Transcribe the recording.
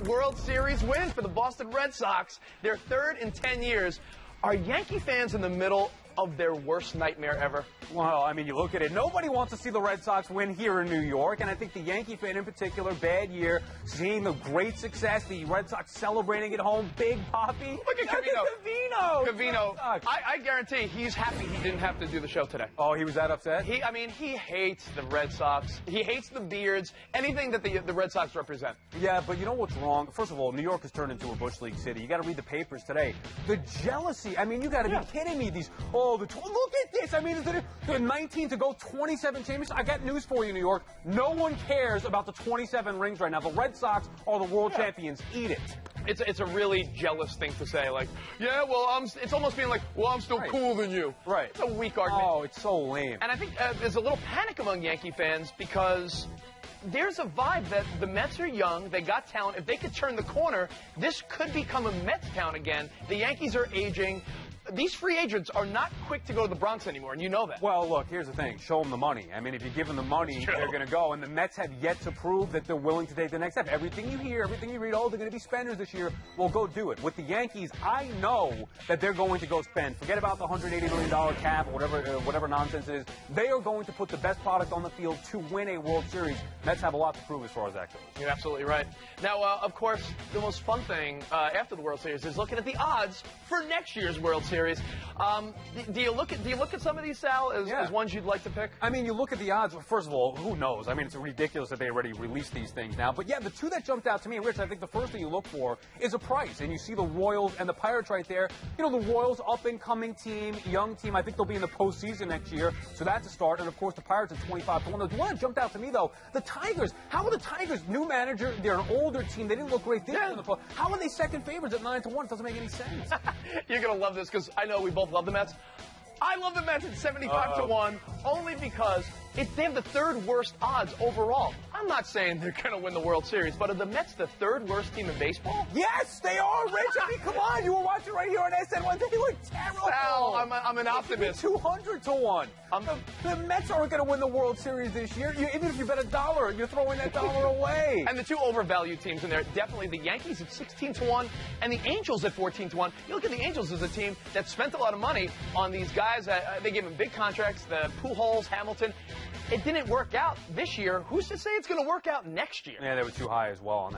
World Series win for the Boston Red Sox, their third in 10 years. Are Yankee fans in the middle of their worst nightmare ever? Well, I mean, you look at it. Nobody wants to see the Red Sox win here in New York, and I think the Yankee fan in particular, bad year, seeing the great success, the Red Sox celebrating at home, Big Papi. Look at Covino. Covino. I guarantee he's happy he didn't have to do the show today. Oh, he was that upset? He hates the Red Sox. He hates the beards, anything that the Red Sox represent. Yeah, but you know what's wrong? First of all, New York has turned into a Bush League city. You got to read the papers today. The jealousy. I mean, you got to be kidding me. Look at this. I mean, the 19 to go 27 championships. I got news for you, New York. No one cares about the 27 rings right now. The Red Sox are the world champions. Eat it. It's a really jealous thing to say. Like, yeah, well, it's almost being like, well, I'm still cool than you. Right. It's a weak argument. Oh, it's so lame. And I think there's a little panic among Yankee fans because there's a vibe that the Mets are young, they got talent. If they could turn the corner, this could become a Mets town again. The Yankees are aging. These free agents are not quick to go to the Bronx anymore, and you know that. Well, look, here's the thing. Show them the money. I mean, if you give them the money, they're going to go. And the Mets have yet to prove that they're willing to take the next step. Everything you hear, everything you read, oh, they're going to be spenders this year. Well, go do it. With the Yankees, I know that they're going to go spend. Forget about the $180 million cap or whatever nonsense it is. They are going to put the best product on the field to win a World Series. Mets have a lot to prove as far as that goes. You're absolutely right. Now, of course, the most fun thing after the World Series is looking at the odds for next year's World Series. Do you look at some of these, Sal, as ones you'd like to pick? I mean, you look at the odds. First of all, who knows? I mean, it's ridiculous that they already released these things now. But yeah, the two that jumped out to me, and Rich, I think the first thing you look for is a price. And you see the Royals and the Pirates right there. You know, the Royals, up-and-coming team, young team. I think they'll be in the postseason next year. So that's a start. And, of course, the Pirates at 25 to 1. The one that jumped out to me, though, the Tigers. How are the Tigers, new manager, they're an older team. They didn't look great this year in the playoffs. How are they second favorites at 9 to 1? It doesn't make any sense. You're going to love this because I know we both love the Mets. I love the Mets at 75 to 1 only because they have the third worst odds overall. I'm not saying they're going to win the World Series, but are the Mets the third worst team in baseball? Yes, they are, Rich. I mean, come on. You were watching right here on SN1. They were terrible. Sal, I'm an optimist. 200 to 1. The Mets aren't going to win the World Series this year. Even if you bet $1, you're throwing that dollar away. And the two overvalued teams in there, definitely the Yankees at 16 to 1 and the Angels at 14 to 1. You look at the Angels as a team that spent a lot of money on these guys. They gave them big contracts, the Pujols, Hamilton. It didn't work out this year. Who's to say it's going to work out next year? Yeah, they were too high as well on that.